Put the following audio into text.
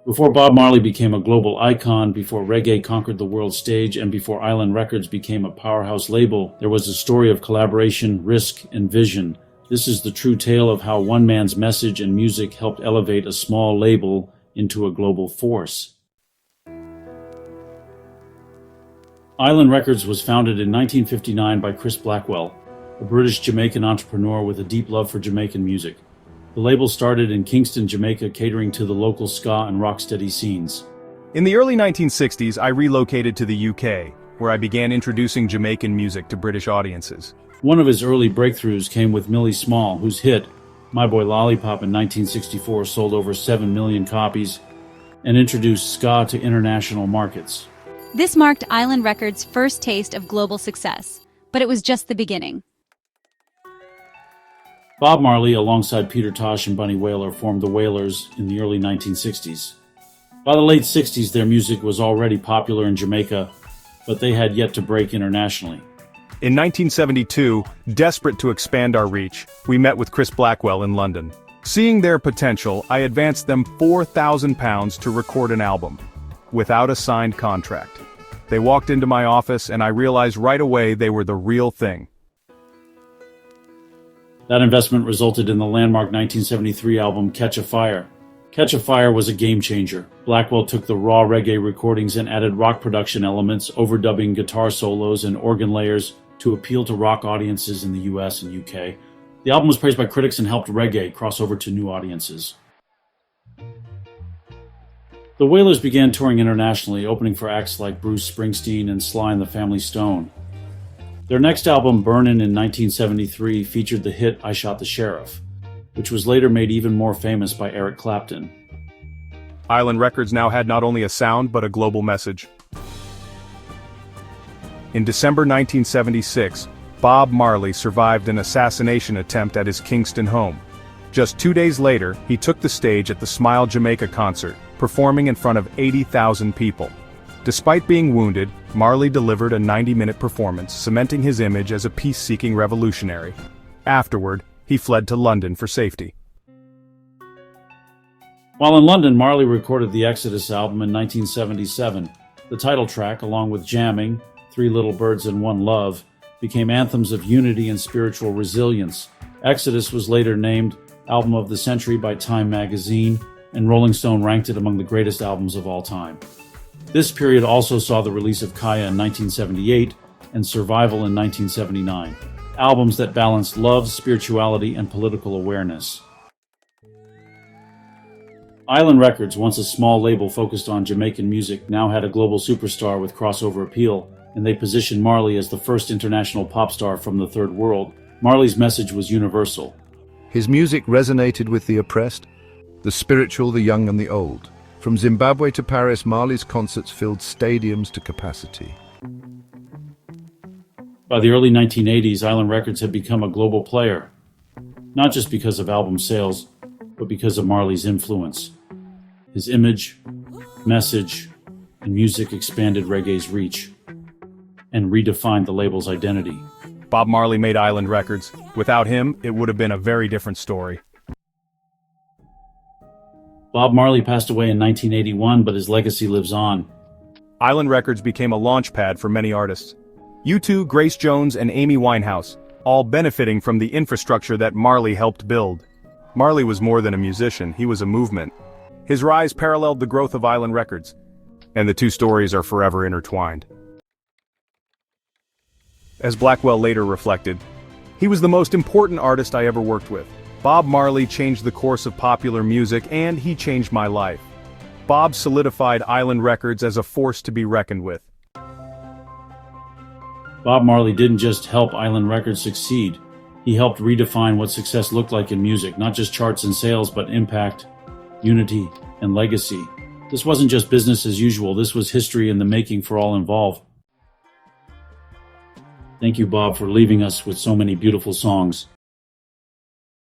Before Bob Marley became a global icon, before reggae conquered the world stage, and before Island Records became a powerhouse label, there was a story of collaboration, risk, and vision. This is the true tale of how one man's message and music helped elevate a small label into a global force. Island Records was founded in 1959 by Chris Blackwell, a British Jamaican entrepreneur with a deep love for Jamaican music. The label started in Kingston, Jamaica, catering to the local ska and rocksteady scenes. In the early 1960s, I relocated to the UK, where I began introducing Jamaican music to British audiences. One of his early breakthroughs came with Millie Small, whose hit, My Boy Lollipop in 1964, sold over 7 million copies and introduced ska to international markets. This marked Island Records' first taste of global success, but it was just the beginning. Bob Marley, alongside Peter Tosh and Bunny Wailer, formed the Wailers in the early 1960s. By the late 60s, their music was already popular in Jamaica, but they had yet to break internationally. In 1972, desperate to expand our reach, we met with Chris Blackwell in London. Seeing their potential, I advanced them £4,000 to record an album, without a signed contract. They walked into my office and I realized right away they were the real thing. That investment resulted in the landmark 1973 album Catch a Fire. Catch a Fire was a game changer. Blackwell took the raw reggae recordings and added rock production elements, overdubbing guitar solos and organ layers to appeal to rock audiences in the US and UK. The album was praised by critics and helped reggae cross over to new audiences. The Wailers began touring internationally, opening for acts like Bruce Springsteen and Sly and the Family Stone. Their next album, Burnin in 1973, featured the hit I Shot the Sheriff, which was later made even more famous by Eric Clapton. Island Records now had not only a sound but a global message. In December 1976, Bob Marley survived an assassination attempt at his Kingston home. Just 2 days later, he took the stage at the Smile Jamaica concert, performing in front of 80,000 people. Despite being wounded, Marley delivered a 90-minute performance, cementing his image as a peace-seeking revolutionary. Afterward, he fled to London for safety. While in London, Marley recorded the Exodus album in 1977. The title track, along with Jamming, Three Little Birds and One Love, became anthems of unity and spiritual resilience. Exodus was later named Album of the Century by Time magazine, and Rolling Stone ranked it among the greatest albums of all time. This period also saw the release of Kaya in 1978 and Survival in 1979, albums that balanced love, spirituality, and political awareness. Island Records, once a small label focused on Jamaican music, now had a global superstar with crossover appeal, and they positioned Marley as the first international pop star from the Third World. Marley's message was universal. His music resonated with the oppressed, the spiritual, the young, and the old. From Zimbabwe to Paris, Marley's concerts filled stadiums to capacity. By the early 1980s, Island Records had become a global player, not just because of album sales, but because of Marley's influence. His image, message, and music expanded reggae's reach and redefined the label's identity. Bob Marley made Island Records. Without him, it would have been a very different story. Bob Marley passed away in 1981, but his legacy lives on. Island Records became a launchpad for many artists. U2, Grace Jones, and Amy Winehouse, all benefiting from the infrastructure that Marley helped build. Marley was more than a musician, he was a movement. His rise paralleled the growth of Island Records, and the two stories are forever intertwined. As Blackwell later reflected, he was the most important artist I ever worked with. Bob Marley changed the course of popular music, and he changed my life. Bob solidified Island Records as a force to be reckoned with. Bob Marley didn't just help Island Records succeed. He helped redefine what success looked like in music, not just charts and sales, but impact, unity, and legacy. This wasn't just business as usual, this was history in the making for all involved. Thank you, Bob, for leaving us with so many beautiful songs.